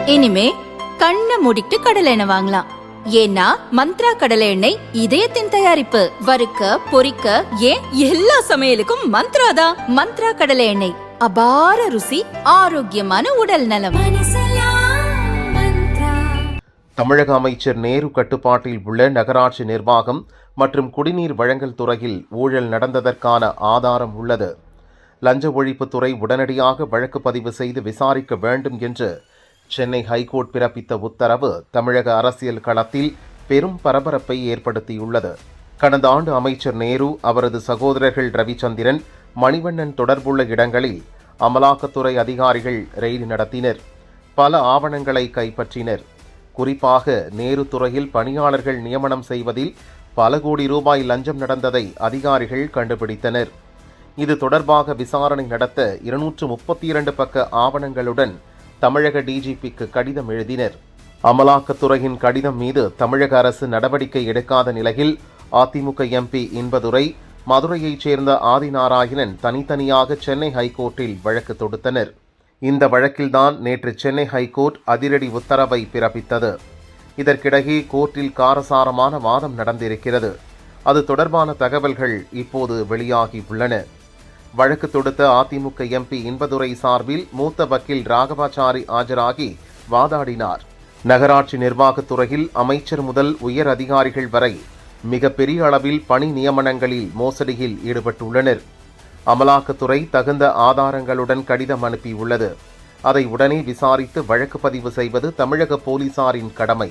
இனிமே கண்ணை மூடிட்டு கடலை எண்ணெய் வாங்கலாம். ஏன்னா மந்த்ரா கடலை எண்ணெய் இதயத்தின் தயாரிப்பு. வறுக்க பொரிக்க ஏன் எல்லா சமையலுக்கும் மந்த்ரா தான். மந்த்ரா கடலை எண்ணெய், அபார ருசி, ஆரோக்கியமான உடல் நலம். தமிழக அமைச்சர் நேரு கட்டுப்பாட்டில் உள்ள நகராட்சி நிர்வாகம் மற்றும் குடிநீர் வழங்கல் துறையில் ஊழல் நடந்ததற்கான ஆதாரம் உள்ளது. லஞ்ச ஒழிப்புத்துறை உடனடியாக வழக்கு பதிவு செய்து விசாரிக்க வேண்டும் என்று சென்னை ஹைகோர்ட் பிறப்பித்த உத்தரவு தமிழக அரசியல் களத்தில் பெரும் பரபரப்பை ஏற்படுத்தியுள்ளது. கடந்த ஆண்டு அமைச்சர் நேரு, அவரது சகோதரர்கள் ரவிச்சந்திரன், மணிவண்ணன் தொடர்புள்ள இடங்களில் அமலாக்கத்துறை அதிகாரிகள் ரெய்டு நடத்தினர். பல ஆவணங்களை கைப்பற்றினர். குறிப்பாக நேரு துறையில் பணியாளர்கள் நியமனம் செய்வதில் பல கோடி ரூபாய் லஞ்சம் நடந்ததை அதிகாரிகள் கண்டுபிடித்தனர். இது தொடர்பாக விசாரணை நடத்த 232 பக்க ஆவணங்களுடன் தமிழக டிஜிபிக்கு கடிதம் எழுதினர். அமலாக்கத்துறையின் கடிதம் மீது தமிழக அரசு நடவடிக்கை எடுக்காத நிலையில் அதிமுக எம்பி இன்பதுரை, மதுரையைச் சேர்ந்த ஆதிநாராயணன் தனித்தனியாக சென்னை ஹைகோர்ட்டில் வழக்கு தொடுத்தனர். இந்த வழக்கில்தான் நேற்று சென்னை ஹைகோர்ட் அதிரடி உத்தரவை பிறப்பித்தது. இதற்கிடையே கோர்ட்டில் காரசாரமான வாதம் நடந்திருக்கிறது. அது தொடர்பான தகவல்கள் இப்போது வெளியாகி உள்ளன. வழக்கு தொடுத்த அதிமுக எம்பி இன்பதுரை சார்பில் மூத்த வக்கீல் ராகவாச்சாரி ஆஜராகி வாதாடினார். நகராட்சி நிர்வாகத்துறையில் அமைச்சர் முதல் உயர் அதிகாரிகள் வரை மிகப்பெரிய அளவில் பணி நியமனங்களில் மோசடியில் ஈடுபட்டுள்ளனர். அமலாக்கத்துறை தகுந்த ஆதாரங்களுடன் கடிதம் அனுப்பியுள்ளது. அதை உடனே விசாரித்து வழக்கு பதிவு செய்வது தமிழக போலீசாரின் கடமை.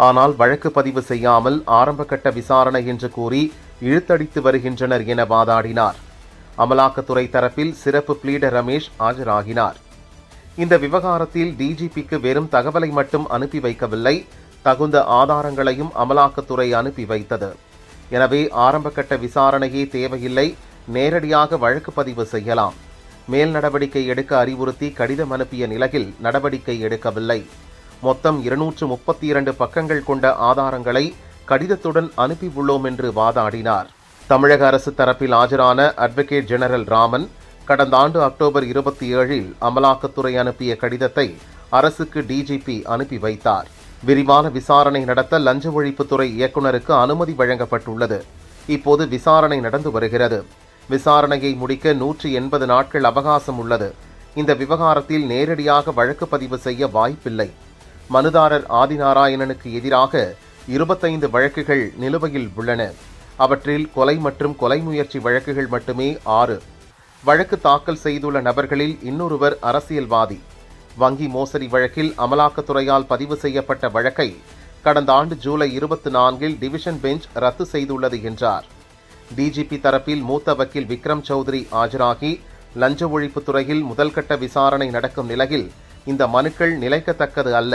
ஆனால் வழக்கு பதிவு செய்யாமல் ஆரம்பகட்ட விசாரணை என்று கூறி இழுத்தடித்து வருகின்றனர் என வாதாடினார். அமலாக்கத்துறை தரப்பில் சிறப்பு பிளீடர் ரமேஷ் ஆஜராகினார். இந்த விவகாரத்தில் டிஜிபிக்கு வெறும் தகவலை மட்டும் அனுப்பி வைக்கவில்லை, தகுந்த ஆதாரங்களையும் அமலாக்கத்துறை அனுப்பி வைத்தது. எனவே ஆரம்பகட்ட விசாரணையே தேவையில்லை, நேரடியாக வழக்கு பதிவு செய்யலாம். மேல் நடவடிக்கை எடுக்க அறிவுறுத்தி கடிதம் அனுப்பிய நிலையில் நடவடிக்கை எடுக்கவில்லை. மொத்தம் 232 பக்கங்கள் கொண்ட ஆதாரங்களை கடிதத்துடன் அனுப்பியுள்ளோம் என்று வாதாடினார். தமிழக அரசு தரப்பில் ஆஜரான அட்வொகேட் ஜெனரல் ராமன், கடந்த ஆண்டு அக்டோபர் 27 அமலாக்கத்துறை அனுப்பிய கடிதத்தை அரசுக்கு டிஜிபி அனுப்பி வைத்தார். விரிவான விசாரணை நடத்த லஞ்ச ஒழிப்புத்துறை இயக்குநருக்கு அனுமதி வழங்கப்பட்டுள்ளது. இப்போது விசாரணை நடந்து வருகிறது. விசாரணையை முடிக்க 180 நாட்கள் அவகாசம் உள்ளது. இந்த விவகாரத்தில் நேரடியாக வழக்கு பதிவு செய்ய வாய்ப்பில்லை. மனுதாரர் ஆதிநாராயணனுக்கு எதிராக 25 வழக்குகள் நிலுவையில் உள்ளன. அவற்றில் கொலை மற்றும் கொலை முயற்சி வழக்குகள் மட்டுமே 6. வழக்கு தாக்கல் செய்துள்ள நபர்களில் இன்னொருவர் அரசியல்வாதி. வங்கி மோசடி வழக்கில் அமலாக்கத்துறையால் பதிவு செய்யப்பட்ட வழக்கை கடந்த ஆண்டு ஜூலை 24 டிவிஷன் பெஞ்ச் ரத்து செய்துள்ளது என்றார். டிஜிபி தரப்பில் மூத்த வக்கீல் விக்ரம் சௌத்ரி ஆஜராகி, லஞ்ச ஒழிப்புத்துறையில் முதல்கட்ட விசாரணை நடக்கும் நிலையில் இந்த மனுக்கள் நிலைக்கத்தக்கது அல்ல.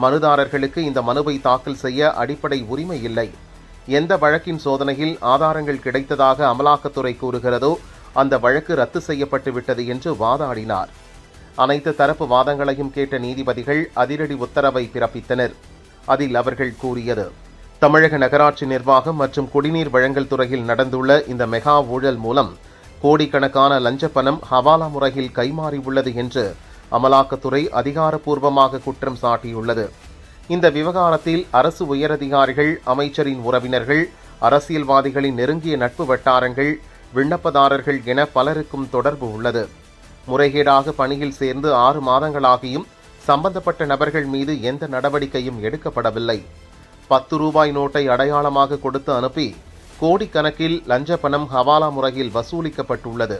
மனுதாரர்களுக்கு இந்த மனுவை தாக்கல் செய்ய அடிப்படை உரிமை இல்லை. எந்த வழக்கின் சோதனையில் ஆதாரங்கள் கிடைத்ததாக அமலாக்கத்துறை கூறுகிறதோ அந்த வழக்கு ரத்து செய்யப்பட்டு விட்டது என்று வாதாடினார். அனைத்து தரப்பு வாதங்களையும் கேட்ட நீதிபதிகள் அதிரடி உத்தரவை பிறப்பித்தனர். அதில் அவர்கள் கூறியது, தமிழக நகராட்சி நிர்வாகம் மற்றும் குடிநீர் வழங்கல் துறையில் நடந்துள்ள இந்த மெகா ஊழல் மூலம் கோடிக்கணக்கான லஞ்ச பணம் ஹவாலா முறையில் கைமாறியுள்ளது என்று அமலாக்கத்துறை அதிகாரப்பூர்வமாக குற்றம் சாட்டியுள்ளது. இந்த விவகாரத்தில் அரசு உயரதிகாரிகள், அமைச்சரின் உறவினர்கள், அரசியல்வாதிகளின் நெருங்கிய நட்பு வட்டாரங்கள், விண்ணப்பதாரர்கள் என பலருக்கும் தொடர்பு உள்ளது. முறைகேடாக பணியில் சேர்ந்து 6 மாதங்களாகியும் சம்பந்தப்பட்ட நபர்கள் மீது எந்த நடவடிக்கையும் எடுக்கப்படவில்லை. 10 ரூபாய் நோட்டை அடையாளமாக கொடுத்து அனுப்பி கோடிக்கணக்கில் லஞ்ச பணம் ஹவாலா முறையில் வசூலிக்கப்பட்டுள்ளது.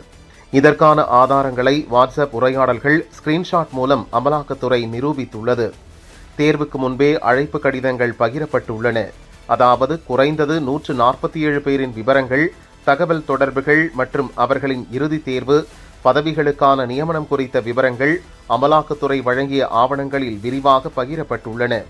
இதற்கான ஆதாரங்களை வாட்ஸ்அப் உரையாடல்கள், ஸ்கிரீன்ஷாட் மூலம் அமலாக்கத்துறை நிரூபித்துள்ளது. தேர்வுக்கு முன்பே அழைப்பு கடிதங்கள் பகிரப்பட்டுள்ளன. அதாவது குறைந்தது 147 பேரின் விவரங்கள், தகவல் தொடர்புகள் மற்றும் அவர்களின் இறுதி தேர்வு, பதவிகளுக்கான நியமனம் குறித்த விவரங்கள் அமலாக்கத்துறை வழங்கிய ஆவணங்களில் விரிவாக பகிரப்பட்டுள்ளன.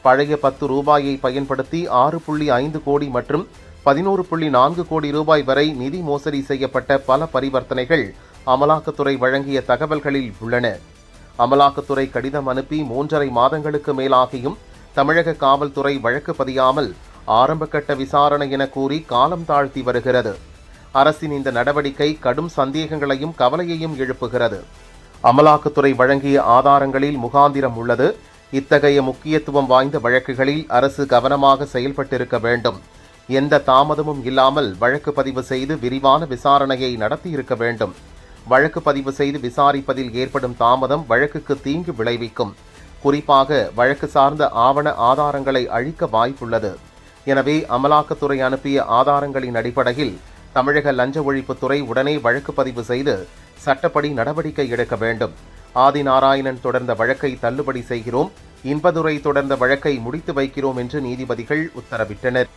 பழைய 10 ரூபாயை பயன்படுத்தி 6.5 கோடி மற்றும் 11.4 கோடி ரூபாய் வரை நிதி மோசடி செய்யப்பட்ட பல பரிவர்த்தனைகள் அமலாக்கத்துறை வழங்கிய தகவல்களில் உள்ளன. அமலாக்கத்துறை கடிதம் அனுப்பி 3.5 மாதங்களுக்கு மேலாகியும் தமிழக காவல்துறை வழக்கு பதியாமல் ஆரம்பகட்ட விசாரணை என கூறி காலம் தாழ்த்தி வருகிறது. அரசின் இந்த நடவடிக்கை கடும் சந்தேகங்களையும் கவலையையும் எழுப்புகிறது. அமலாக்கத்துறை வழங்கிய ஆதாரங்களில் முகாந்திரம் உள்ளது. இத்தகைய முக்கியத்துவம் வாய்ந்த வழக்குகளில் அரசு கவனமாக செயல்பட்டிருக்க வேண்டும். எந்த தாமதமும் இல்லாமல் வழக்கு பதிவு செய்து விரிவான விசாரணையை நடத்தியிருக்க வேண்டும். வழக்கு பதிவு செய்து விசாரிப்பதில் ஏற்படும் தாமதம் வழக்குக்கு தீங்கு விளைவிக்கும். குறிப்பாக வழக்கு சார்ந்த ஆவண ஆதாரங்களை அழிக்க வாய்ப்புள்ளது. எனவே அமலாக்கத்துறை அனுப்பிய ஆதாரங்களின் அடிப்படையில் தமிழக லஞ்ச ஒழிப்புத்துறை உடனே வழக்கு பதிவு செய்து சட்டப்படி நடவடிக்கை எடுக்க வேண்டும். ஆதிநாராயணன் தொடர்ந்த வழக்கை தள்ளுபடி செய்கிறோம், இன்பதுரை தொடர்ந்த வழக்கை முடித்து வைக்கிறோம் என்று நீதிபதிகள் உத்தரவிட்டனர்.